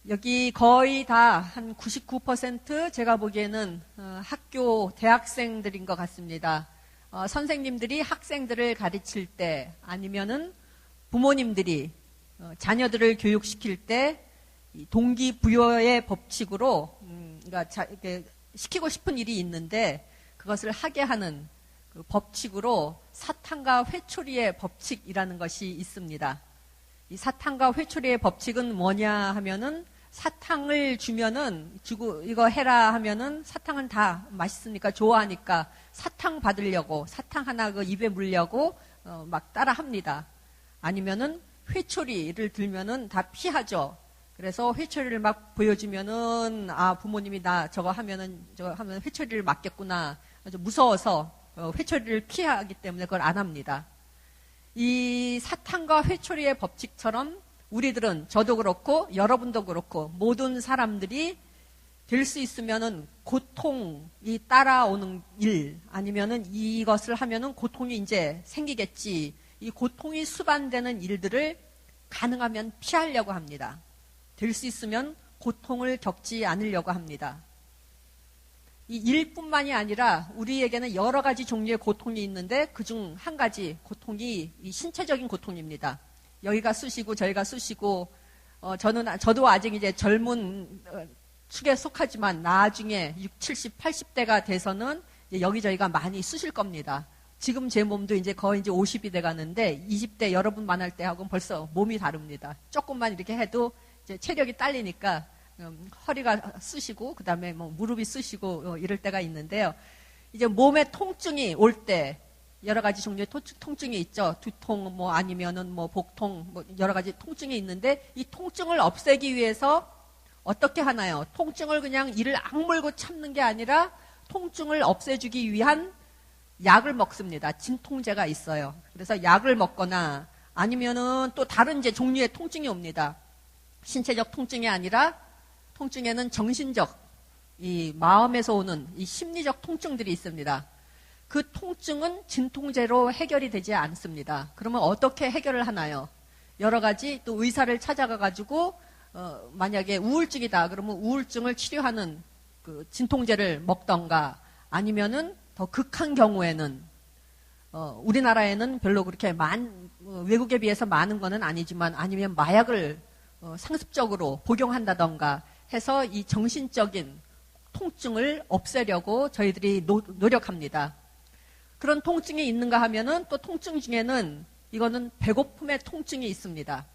여기 거의 다 한 99% 제가 보기에는 학교 대학생들인 것 같습니다. 선생님들이 학생들을 가르칠 때 아니면은 부모님들이 자녀들을 교육시킬 때 동기부여의 법칙으로 그러니까 이렇게 시키고 싶은 일이 있는데 그것을 하게 하는 그 법칙으로 사탕과 회초리의 법칙이라는 것이 있습니다. 이 사탕과 회초리의 법칙은 뭐냐 하면은 사탕을 주면은 주고 이거 해라 하면은 사탕은 다 맛있으니까 좋아하니까 사탕 받으려고 사탕 하나 그 입에 물려고 막 따라 합니다. 아니면은 회초리를 들면은 다 피하죠. 그래서 회초리를 막 보여주면은 부모님이 나 저거 하면 회초리를 맞겠구나. 아주 무서워서 회초리를 피하기 때문에 그걸 안 합니다. 이 사탕과 회초리의 법칙처럼 우리들은 저도 그렇고 여러분도 그렇고 모든 사람들이 될 수 있으면은 고통이 따라오는 일 아니면은 이것을 하면은 고통이 이제 생기겠지. 이 고통이 수반되는 일들을 가능하면 피하려고 합니다. 될 수 있으면 고통을 겪지 않으려고 합니다. 이 일뿐만이 아니라 우리에게는 여러 가지 종류의 고통이 있는데 그중 한 가지 고통이 이 신체적인 고통입니다. 여기가 쑤시고 저희가 쑤시고 저도 아직 이제 젊은 축에 속하지만 나중에 60, 70, 80대가 돼서는 이제 여기저기가 많이 쑤실 겁니다. 지금 제 몸도 이제 거의 이제 50이 돼 가는데 20대 여러분 만날 때하고는 벌써 몸이 다릅니다. 조금만 이렇게 해도 이제 체력이 딸리니까 허리가 쑤시고 그다음에 뭐 무릎이 쑤시고 이럴 때가 있는데요. 이제 몸에 통증이 올 때 여러 가지 종류의 통증이 있죠. 두통 뭐 아니면은 뭐 복통 뭐 여러 가지 통증이 있는데 이 통증을 없애기 위해서 어떻게 하나요? 통증을 그냥 이를 악물고 참는 게 아니라 통증을 없애주기 위한 약을 먹습니다. 진통제가 있어요. 그래서 약을 먹거나 아니면은 또 다른 이제 종류의 통증이 옵니다. 신체적 통증이 아니라 통증에는 정신적, 이 마음에서 오는 이 심리적 통증들이 있습니다. 그 통증은 진통제로 해결이 되지 않습니다. 그러면 어떻게 해결을 하나요? 여러 가지 또 의사를 찾아가가지고 만약에 우울증이다 그러면 우울증을 치료하는 그 진통제를 먹던가 아니면은 더 극한 경우에는 우리나라에는 별로 그렇게 외국에 비해서 많은 거는 아니지만 아니면 마약을 상습적으로 복용한다던가 해서 이 정신적인 통증을 없애려고 저희들이 노력합니다. 그런 통증이 있는가 하면은 또 통증 중에는 이거는 배고픔의 통증이 있습니다.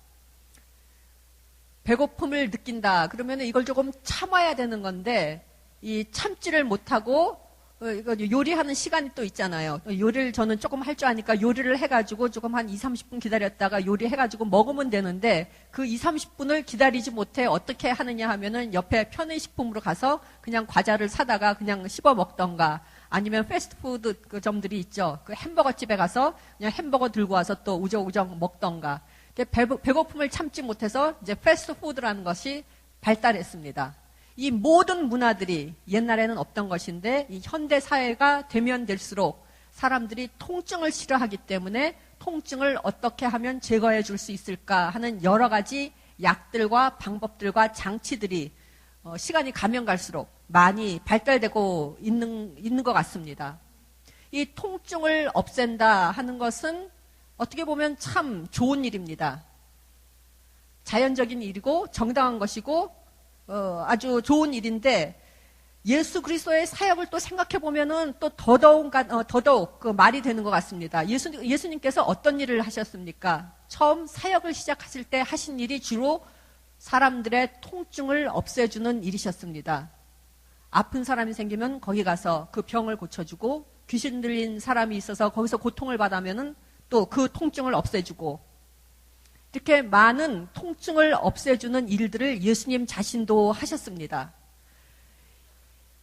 배고픔을 느낀다 그러면 이걸 조금 참아야 되는 건데 이 참지를 못하고 이거 요리하는 시간이 또 있잖아요. 요리를 저는 조금 할 줄 아니까 요리를 해가지고 조금 한 2, 30분 기다렸다가 요리해가지고 먹으면 되는데 그 2, 30분을 기다리지 못해 어떻게 하느냐 하면은 옆에 편의식품으로 가서 그냥 과자를 사다가 그냥 씹어 먹던가 아니면 패스트푸드 그 점들이 있죠. 그 햄버거 집에 가서 그냥 햄버거 들고 와서 또 우적우적 먹던가 배고픔을 참지 못해서 이제 패스트푸드라는 것이 발달했습니다. 이 모든 문화들이 옛날에는 없던 것인데 이 현대 사회가 되면 될수록 사람들이 통증을 싫어하기 때문에 통증을 어떻게 하면 제거해 줄 수 있을까 하는 여러 가지 약들과 방법들과 장치들이 시간이 가면 갈수록 많이 발달되고 있는 것 같습니다. 이 통증을 없앤다 하는 것은 어떻게 보면 참 좋은 일입니다. 자연적인 일이고 정당한 것이고 아주 좋은 일인데 예수 그리스도의 사역을 또 생각해 보면은 또 더더욱 그 말이 되는 것 같습니다. 예수님께서 어떤 일을 하셨습니까? 처음 사역을 시작하실 때 하신 일이 주로 사람들의 통증을 없애주는 일이셨습니다. 아픈 사람이 생기면 거기 가서 그 병을 고쳐주고 귀신 들린 사람이 있어서 거기서 고통을 받으면은 또 그 통증을 없애주고 이렇게 많은 통증을 없애주는 일들을 예수님 자신도 하셨습니다.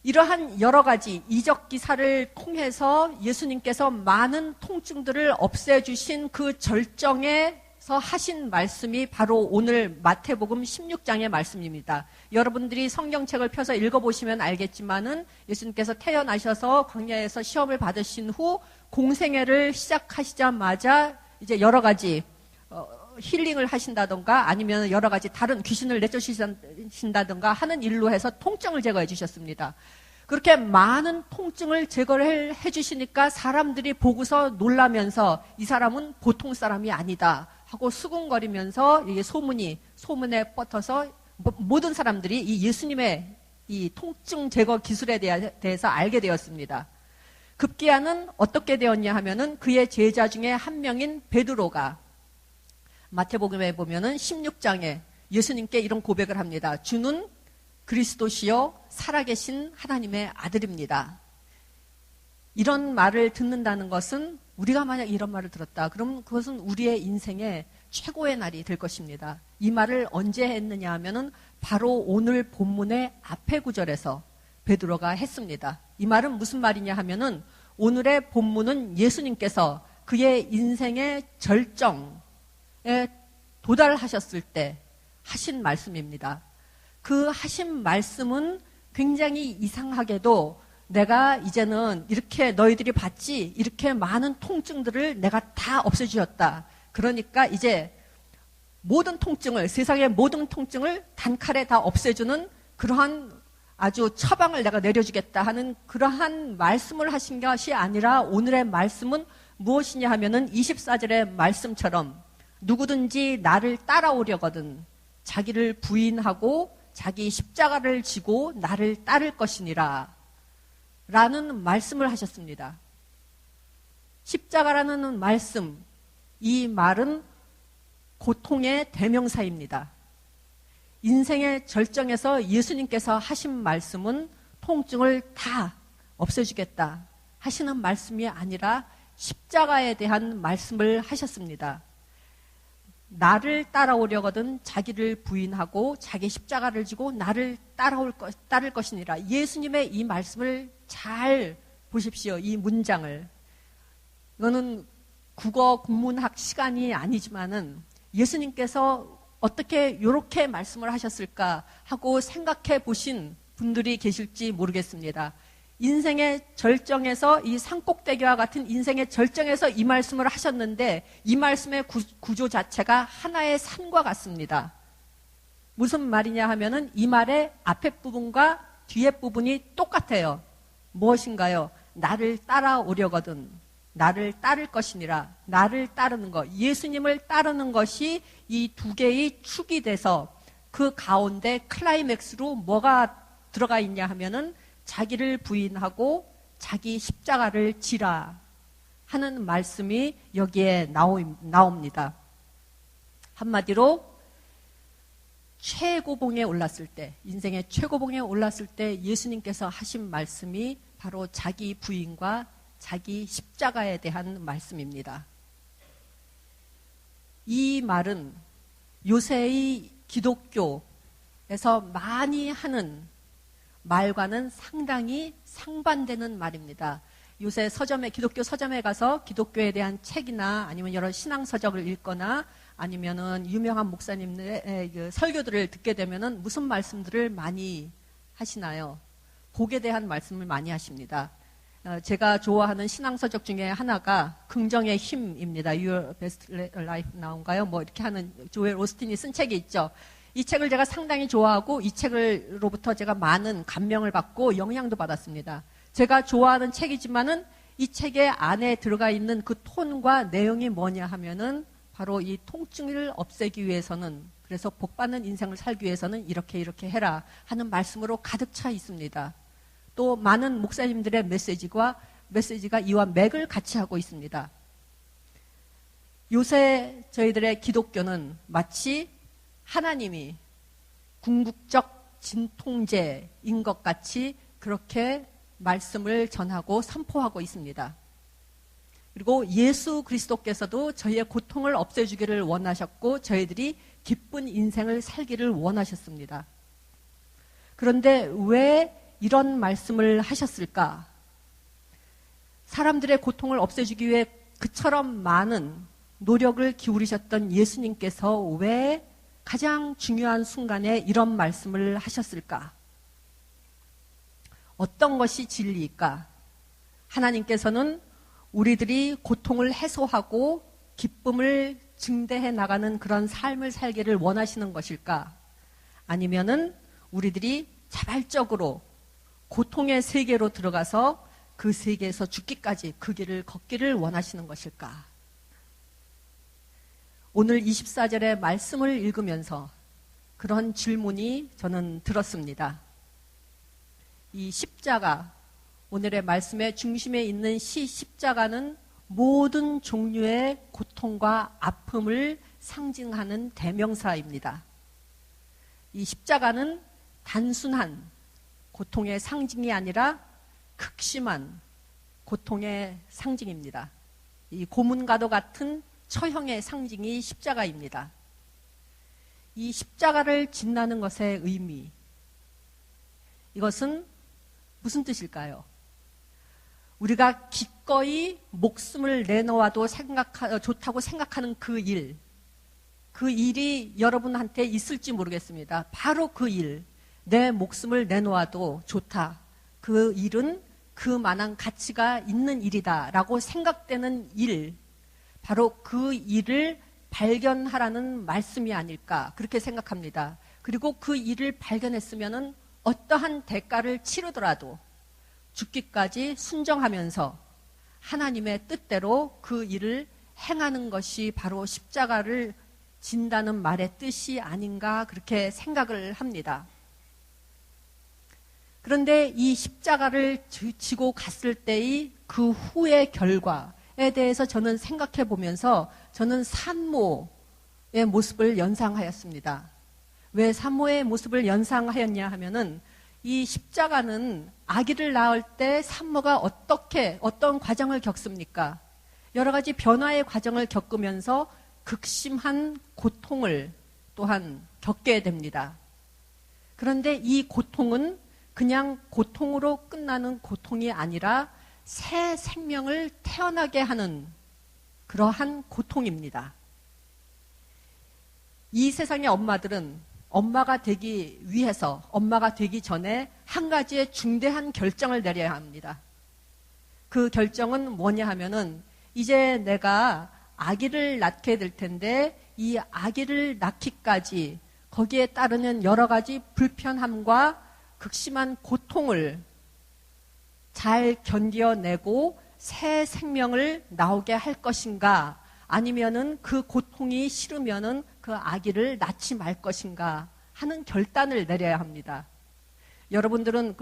이러한 여러 가지 이적 기사를 통해서 예수님께서 많은 통증들을 없애주신 그 절정에서 하신 말씀이 바로 오늘 마태복음 16장의 말씀입니다. 여러분들이 성경책을 펴서 읽어보시면 알겠지만은 예수님께서 태어나셔서 광야에서 시험을 받으신 후 공생애를 시작하시자마자 이제 여러 가지 힐링을 하신다던가 아니면 여러 가지 다른 귀신을 내쫓으신다던가 하는 일로 해서 통증을 제거해 주셨습니다. 그렇게 많은 통증을 제거를 해 주시니까 사람들이 보고서 놀라면서 이 사람은 보통 사람이 아니다 하고 수군거리면서 이게 소문에 뻗어서 모든 사람들이 이 예수님의 이 통증 제거 기술에 대해서 알게 되었습니다. 급기야는 어떻게 되었냐 하면은 그의 제자 중에 한 명인 베드로가 마태복음에 보면은 16장에 예수님께 이런 고백을 합니다. 주는 그리스도시요 살아계신 하나님의 아들입니다. 이런 말을 듣는다는 것은 우리가 만약 이런 말을 들었다. 그럼 그것은 우리의 인생의 최고의 날이 될 것입니다. 이 말을 언제 했느냐 하면은 바로 오늘 본문의 앞에 구절에서 베드로가 했습니다. 이 말은 무슨 말이냐 하면은 오늘의 본문은 예수님께서 그의 인생의 절정에 도달하셨을 때 하신 말씀입니다. 그 하신 말씀은 굉장히 이상하게도 내가 이제는 이렇게 너희들이 봤지 이렇게 많은 통증들을 내가 다 없애주었다. 그러니까 이제 모든 통증을 세상의 모든 통증을 단칼에 다 없애주는 그러한 아주 처방을 내가 내려주겠다 하는 그러한 말씀을 하신 것이 아니라 오늘의 말씀은 무엇이냐 하면은 24절의 말씀처럼 누구든지 나를 따라오려거든 자기를 부인하고 자기 십자가를 지고 나를 따를 것이니라 라는 말씀을 하셨습니다. 십자가라는 말씀, 이 말은 고통의 대명사입니다. 인생의 절정에서 예수님께서 하신 말씀은 통증을 다 없애주겠다 하시는 말씀이 아니라 십자가에 대한 말씀을 하셨습니다. 나를 따라오려거든 자기를 부인하고 자기 십자가를 지고 나를 따를 것이니라. 예수님의 이 말씀을 잘 보십시오. 이 문장을. 이거는 국어 국문학 시간이 아니지만은 예수님께서 어떻게 이렇게 말씀을 하셨을까 하고 생각해 보신 분들이 계실지 모르겠습니다. 인생의 절정에서 이 산꼭대기와 같은 인생의 절정에서 이 말씀을 하셨는데 이 말씀의 구조 자체가 하나의 산과 같습니다. 무슨 말이냐 하면은 이 말의 앞에 부분과 뒤에 부분이 똑같아요. 무엇인가요? 나를 따라오려거든 나를 따를 것이니라. 나를 따르는 것, 예수님을 따르는 것이 이 두 개의 축이 돼서 그 가운데 클라이맥스로 뭐가 들어가 있냐 하면은 자기를 부인하고 자기 십자가를 지라 하는 말씀이 여기에 나옵니다. 한마디로 최고봉에 올랐을 때, 인생의 최고봉에 올랐을 때 예수님께서 하신 말씀이 바로 자기 부인과 자기 십자가에 대한 말씀입니다. 이 말은 요새의 기독교에서 많이 하는 말과는 상당히 상반되는 말입니다. 요새 기독교 서점에 가서 기독교에 대한 책이나 아니면 여러 신앙서적을 읽거나 아니면은 유명한 목사님들의 그 설교들을 듣게 되면은 무슨 말씀들을 많이 하시나요? 복에 대한 말씀을 많이 하십니다. 제가 좋아하는 신앙서적 중에 하나가 긍정의 힘입니다. Your Best Life 나온가요? 뭐 이렇게 하는 조엘 오스틴이 쓴 책이 있죠. 이 책을 제가 상당히 좋아하고 이 책으로부터 제가 많은 감명을 받고 영향도 받았습니다. 제가 좋아하는 책이지만은 이 책의 안에 들어가 있는 그 톤과 내용이 뭐냐 하면은 바로 이 통증을 없애기 위해서는 그래서 복받는 인생을 살기 위해서는 이렇게 해라 하는 말씀으로 가득 차 있습니다. 또 많은 목사님들의 메시지가 이와 맥을 같이 하고 있습니다. 요새 저희들의 기독교는 마치 하나님이 궁극적 진통제인 것 같이 그렇게 말씀을 전하고 선포하고 있습니다. 그리고 예수 그리스도께서도 저희의 고통을 없애주기를 원하셨고 저희들이 기쁜 인생을 살기를 원하셨습니다. 그런데 왜 이런 말씀을 하셨을까? 사람들의 고통을 없애주기 위해 그처럼 많은 노력을 기울이셨던 예수님께서 왜 가장 중요한 순간에 이런 말씀을 하셨을까? 어떤 것이 진리일까? 하나님께서는 우리들이 고통을 해소하고 기쁨을 증대해 나가는 그런 삶을 살기를 원하시는 것일까? 아니면은 우리들이 자발적으로 고통의 세계로 들어가서 그 세계에서 죽기까지 그 길을 걷기를 원하시는 것일까? 오늘 24절의 말씀을 읽으면서 그런 질문이 저는 들었습니다. 이 십자가, 오늘의 말씀의 중심에 있는 십자가는 모든 종류의 고통과 아픔을 상징하는 대명사입니다. 이 십자가는 단순한 고통의 상징이 아니라 극심한 고통의 상징입니다. 이 고문과도 같은 처형의 상징이 십자가입니다. 이 십자가를 짓나는 것의 의미, 이것은 무슨 뜻일까요? 우리가 기꺼이 목숨을 내놓아도 좋다고 생각하는 그 일이 여러분한테 있을지 모르겠습니다. 바로 그 일, 내 목숨을 내놓아도 좋다. 그 일은 그만한 가치가 있는 일이다라고 생각되는 일, 바로 그 일을 발견하라는 말씀이 아닐까 그렇게 생각합니다. 그리고 그 일을 발견했으면은 어떠한 대가를 치르더라도 죽기까지 순정하면서 하나님의 뜻대로 그 일을 행하는 것이 바로 십자가를 진다는 말의 뜻이 아닌가 그렇게 생각을 합니다. 그런데 이 십자가를 지고 갔을 때의 그 후의 결과에 대해서 저는 생각해 보면서 저는 산모의 모습을 연상하였습니다. 왜 산모의 모습을 연상하였냐 하면은 이 십자가는 아기를 낳을 때 산모가 어떤 과정을 겪습니까? 여러 가지 변화의 과정을 겪으면서 극심한 고통을 또한 겪게 됩니다. 그런데 이 고통은 그냥 고통으로 끝나는 고통이 아니라 새 생명을 태어나게 하는 그러한 고통입니다. 이 세상의 엄마들은 엄마가 되기 위해서, 엄마가 되기 전에 한 가지의 중대한 결정을 내려야 합니다. 그 결정은 뭐냐 하면은 이제 내가 아기를 낳게 될 텐데 이 아기를 낳기까지 거기에 따르는 여러 가지 불편함과 극심한 고통을 잘 견뎌내고 새 생명을 나오게 할 것인가, 아니면은 그 고통이 싫으면은 그 아기를 낳지 말 것인가 하는 결단을 내려야 합니다. 여러분들은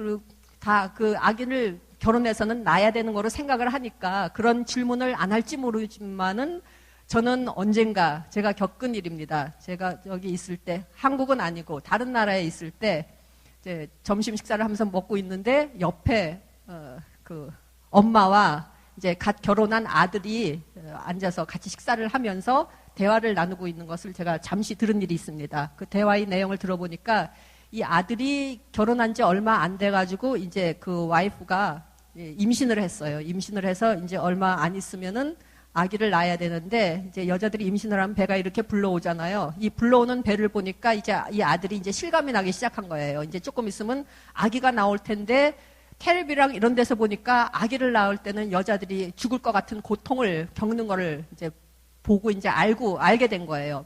다 그 아기를 결혼해서는 낳아야 되는 거로 생각을 하니까 그런 질문을 안 할지 모르지만은 저는 언젠가 제가 겪은 일입니다. 제가 여기 있을 때, 한국은 아니고 다른 나라에 있을 때 이제 점심 식사를 하면서 먹고 있는데 옆에 그 엄마와 이제 갓 결혼한 아들이 앉아서 같이 식사를 하면서 대화를 나누고 있는 것을 제가 잠시 들은 일이 있습니다. 그 대화의 내용을 들어보니까 이 아들이 결혼한 지 얼마 안 돼가지고 이제 그 와이프가 임신을 했어요. 임신을 해서 이제 얼마 안 있으면은 아기를 낳아야 되는데 이제 여자들이 임신을 하면 배가 이렇게 불러오잖아요. 이 불러오는 배를 보니까 이제 이 아들이 이제 실감이 나기 시작한 거예요. 이제 조금 있으면 아기가 나올 텐데 텔레비랑 이런 데서 보니까 아기를 낳을 때는 여자들이 죽을 것 같은 고통을 겪는 거를 이제 보고 이제 알게 된 거예요.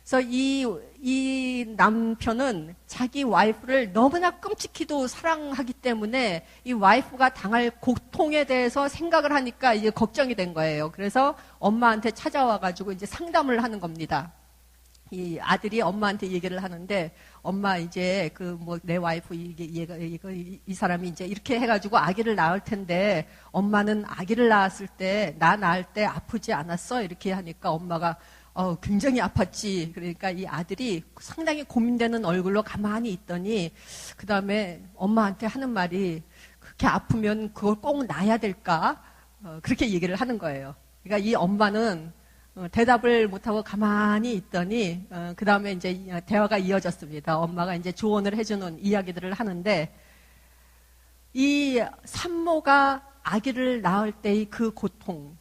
그래서 이 남편은 자기 와이프를 너무나 끔찍히도 사랑하기 때문에 이 와이프가 당할 고통에 대해서 생각을 하니까 이제 걱정이 된 거예요. 그래서 엄마한테 찾아와가지고 이제 상담을 하는 겁니다. 이 아들이 엄마한테 얘기를 하는데, 엄마 이제 내 와이프 이 사람이 이제 이렇게 해가지고 아기를 낳을 텐데 엄마는 아기를 낳았을 때 나 낳을 때 아프지 않았어? 이렇게 하니까 엄마가 굉장히 아팠지. 그러니까 이 아들이 상당히 고민되는 얼굴로 가만히 있더니 그 다음에 엄마한테 하는 말이, 그렇게 아프면 그걸 꼭 낳아야 될까? 그렇게 얘기를 하는 거예요. 그러니까 이 엄마는 대답을 못하고 가만히 있더니 그 다음에 이제 대화가 이어졌습니다. 엄마가 이제 조언을 해주는 이야기들을 하는데, 이 산모가 아기를 낳을 때의 그 고통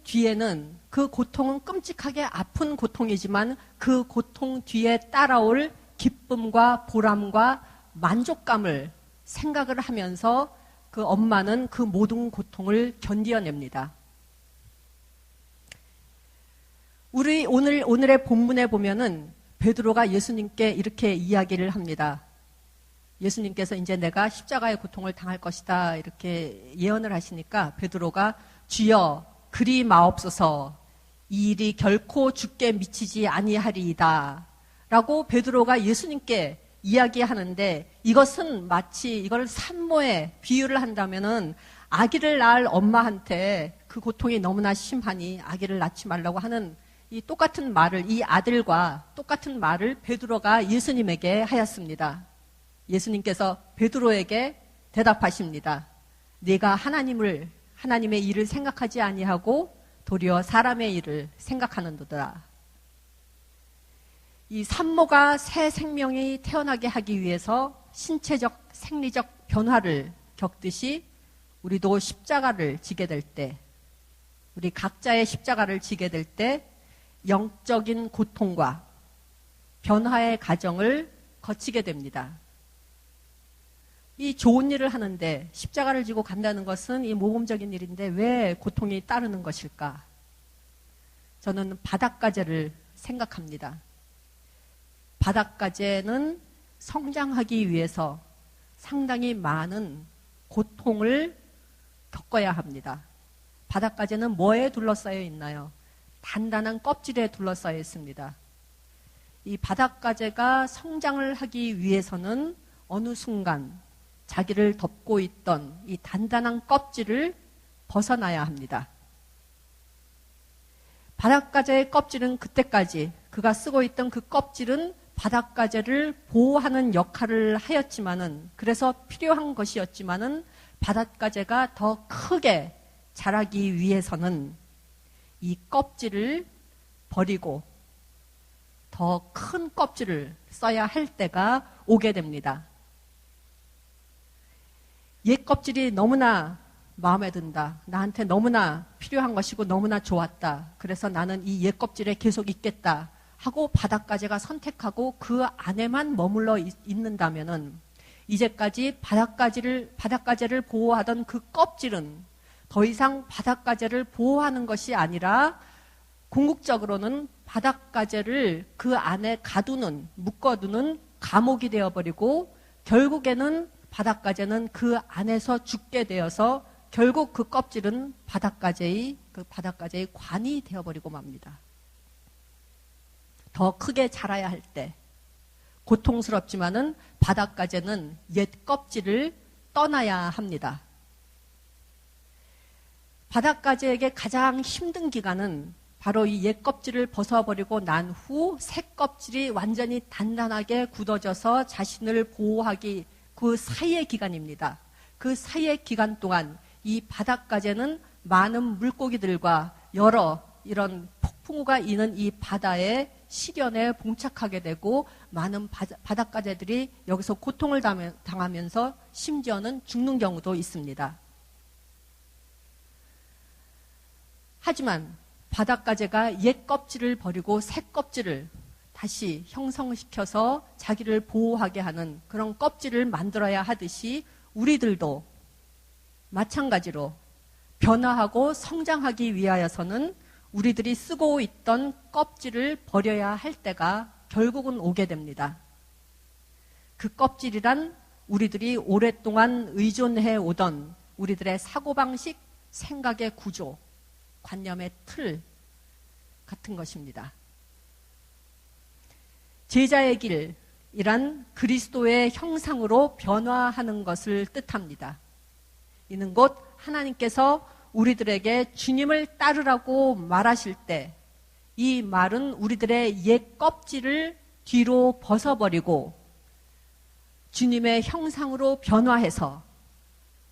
뒤에는, 그 고통은 끔찍하게 아픈 고통이지만 그 고통 뒤에 따라올 기쁨과 보람과 만족감을 생각을 하면서 그 엄마는 그 모든 고통을 견뎌냅니다. 오늘의 본문에 보면은 베드로가 예수님께 이렇게 이야기를 합니다. 예수님께서 이제 내가 십자가의 고통을 당할 것이다 이렇게 예언을 하시니까 베드로가 주여 그리 마옵소서 이 일이 결코 주께 미치지 아니하리이다 라고 베드로가 예수님께 이야기하는데 이것은 마치 이걸 산모에 비유를 한다면은 아기를 낳을 엄마한테 그 고통이 너무나 심하니 아기를 낳지 말라고 하는 이 똑같은 말을 이 아들과 똑같은 말을 베드로가 예수님에게 하였습니다. 예수님께서 베드로에게 대답하십니다. 네가 하나님의 일을 생각하지 아니하고 도리어 사람의 일을 생각하는도다. 이 산모가 새 생명이 태어나게 하기 위해서 신체적, 생리적 변화를 겪듯이 우리도 십자가를 지게 될 때, 우리 각자의 십자가를 지게 될 때 영적인 고통과 변화의 과정을 거치게 됩니다. 이 좋은 일을 하는데 십자가를 지고 간다는 것은 이 모범적인 일인데 왜 고통이 따르는 것일까? 저는 바닷가재를 생각합니다. 바닷가재는 성장하기 위해서 상당히 많은 고통을 겪어야 합니다. 바닷가재는 뭐에 둘러싸여 있나요? 단단한 껍질에 둘러싸여 있습니다. 이 바닷가재가 성장을 하기 위해서는 어느 순간 자기를 덮고 있던 이 단단한 껍질을 벗어나야 합니다. 바닷가재의 껍질은 그때까지 그가 쓰고 있던 그 껍질은 바닷가재를 보호하는 역할을 하였지만은 그래서 필요한 것이었지만은 바닷가재가 더 크게 자라기 위해서는 이 껍질을 버리고 더 큰 껍질을 써야 할 때가 오게 됩니다. 옛 껍질이 너무나 마음에 든다. 나한테 너무나 필요한 것이고 너무나 좋았다. 그래서 나는 이 옛 껍질에 계속 있겠다. 하고 바닷가재가 선택하고 그 안에만 머물러 있는다면은 이제까지 바닷가재를 보호하던 그 껍질은 더 이상 바닷가재를 보호하는 것이 아니라 궁극적으로는 바닷가재를 그 안에 묶어두는 감옥이 되어버리고 결국에는 바닷가재는 그 안에서 죽게 되어서 결국 그 껍질은 바닷가재의 관이 되어버리고 맙니다. 더 크게 자라야 할 때 고통스럽지만은 바닷가재는 옛 껍질을 떠나야 합니다. 바닷가재에게 가장 힘든 기간은 바로 이 옛 껍질을 벗어버리고 난 후 새 껍질이 완전히 단단하게 굳어져서 자신을 보호하기 그 사이의 기간입니다. 그 사이의 기간 동안 이 바닷가재는 많은 물고기들과 여러 이런 폭풍우가 있는 이 바다의 시련에 봉착하게 되고 많은 바닷가재들이 여기서 고통을 당하면서 심지어는 죽는 경우도 있습니다. 하지만 바닷가재가 옛 껍질을 버리고 새 껍질을 다시 형성시켜서 자기를 보호하게 하는 그런 껍질을 만들어야 하듯이 우리들도 마찬가지로 변화하고 성장하기 위하여서는 우리들이 쓰고 있던 껍질을 버려야 할 때가 결국은 오게 됩니다. 그 껍질이란 우리들이 오랫동안 의존해 오던 우리들의 사고방식, 생각의 구조, 관념의 틀 같은 것입니다. 제자의 길이란 그리스도의 형상으로 변화하는 것을 뜻합니다. 이는 곧 하나님께서 우리들에게 주님을 따르라고 말하실 때 이 말은 우리들의 옛 껍질을 뒤로 벗어버리고 주님의 형상으로 변화해서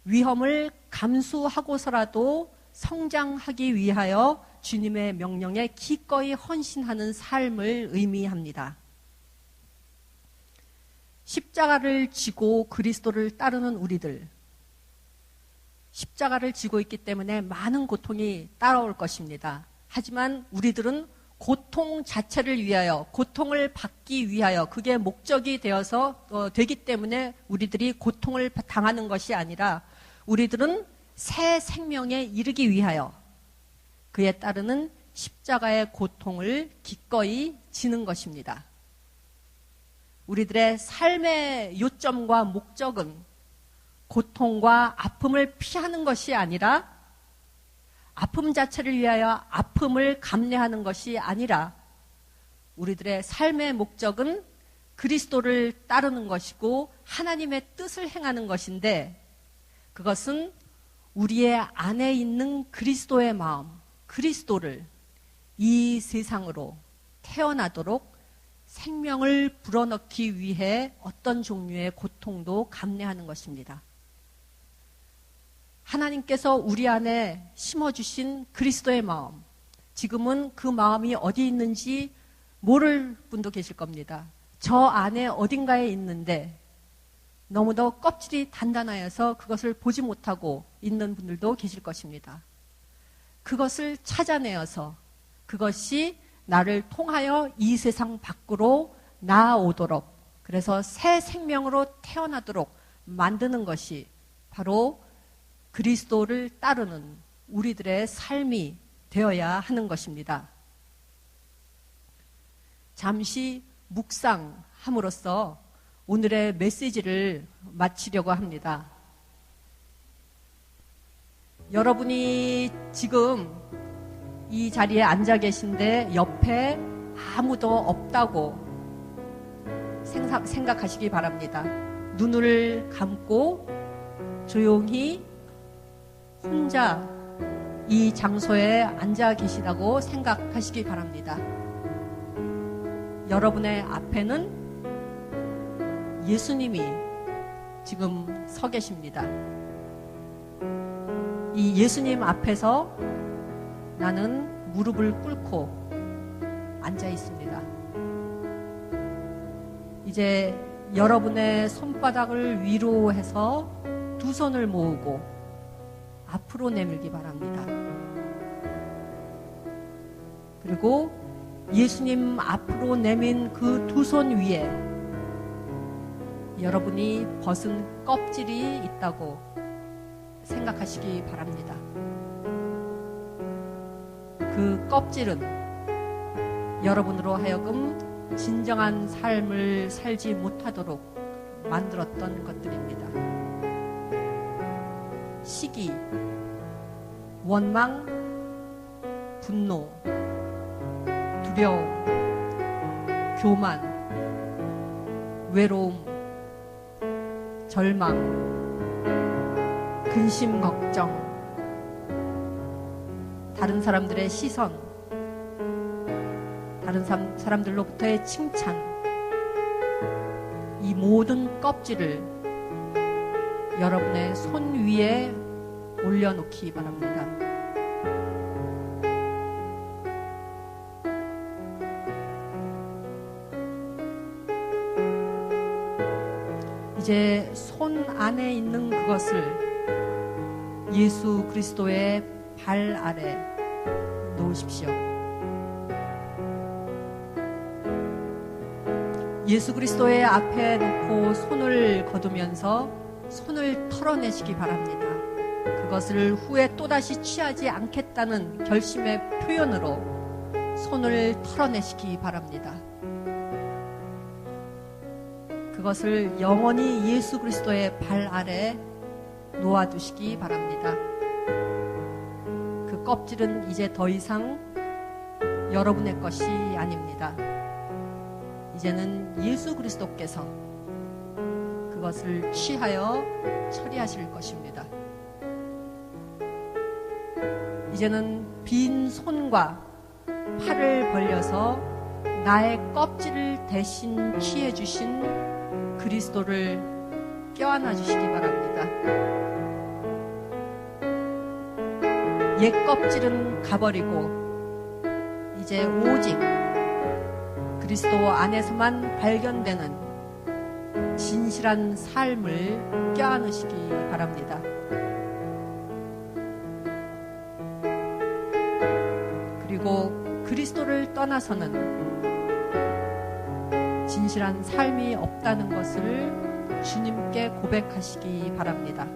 위험을 감수하고서라도 성장하기 위하여 주님의 명령에 기꺼이 헌신하는 삶을 의미합니다. 십자가를 지고 그리스도를 따르는 우리들, 십자가를 지고 있기 때문에 많은 고통이 따라올 것입니다. 하지만 우리들은 고통 자체를 위하여, 고통을 받기 위하여 그게 목적이 되기 때문에 우리들이 고통을 당하는 것이 아니라 우리들은 새 생명에 이르기 위하여 그에 따르는 십자가의 고통을 기꺼이 지는 것입니다. 우리들의 삶의 요점과 목적은 고통과 아픔을 피하는 것이 아니라, 아픔 자체를 위하여 아픔을 감내하는 것이 아니라, 우리들의 삶의 목적은 그리스도를 따르는 것이고 하나님의 뜻을 행하는 것인데, 그것은 우리의 안에 있는 그리스도의 마음, 그리스도를 이 세상으로 태어나도록 생명을 불어넣기 위해 어떤 종류의 고통도 감내하는 것입니다. 하나님께서 우리 안에 심어주신 그리스도의 마음, 지금은 그 마음이 어디 있는지 모를 분도 계실 겁니다. 저 안에 어딘가에 있는데 너무도 껍질이 단단하여서 그것을 보지 못하고 있는 분들도 계실 것입니다. 그것을 찾아내어서 그것이 나를 통하여 이 세상 밖으로 나아오도록, 그래서 새 생명으로 태어나도록 만드는 것이 바로 그리스도를 따르는 우리들의 삶이 되어야 하는 것입니다. 잠시 묵상함으로써 오늘의 메시지를 마치려고 합니다. 여러분이 지금 이 자리에 앉아 계신데 옆에 아무도 없다고 생각하시기 바랍니다. 눈을 감고 조용히 혼자 이 장소에 앉아 계시다고 생각하시기 바랍니다. 여러분의 앞에는 예수님이 지금 서 계십니다. 이 예수님 앞에서 나는 무릎을 꿇고 앉아 있습니다. 이제 여러분의 손바닥을 위로 해서 두 손을 모으고 앞으로 내밀기 바랍니다. 그리고 예수님 앞으로 내민 그 두 손 위에 여러분이 벗은 껍질이 있다고 생각하시기 바랍니다. 그 껍질은 여러분으로 하여금 진정한 삶을 살지 못하도록 만들었던 것들입니다. 시기, 원망, 분노, 두려움, 교만, 외로움, 절망, 근심, 걱정, 다른 사람들의 시선, 다른 사람들로부터의 칭찬, 이 모든 껍질을 여러분의 손 위에 올려놓기 바랍니다. 이제 손 안에 있는 그것을 예수 그리스도의 발 아래 놓으십시오. 예수 그리스도의 앞에 놓고 손을 거두면서 손을 털어내시기 바랍니다. 그것을 후에 또다시 취하지 않겠다는 결심의 표현으로 손을 털어내시기 바랍니다. 그것을 영원히 예수 그리스도의 발 아래 놓아두시기 바랍니다. 그 껍질은 이제 더 이상 여러분의 것이 아닙니다. 이제는 예수 그리스도께서 그것을 취하여 처리하실 것입니다. 이제는 빈 손과 팔을 벌려서 나의 껍질을 대신 취해 주신 그리스도를 껴안아 주시기 바랍니다. 옛 껍질은 가버리고 이제 오직 그리스도 안에서만 발견되는 진실한 삶을 껴안으시기 바랍니다. 그리고 그리스도를 떠나서는 진실한 삶이 없다는 것을 주님께 고백하시기 바랍니다.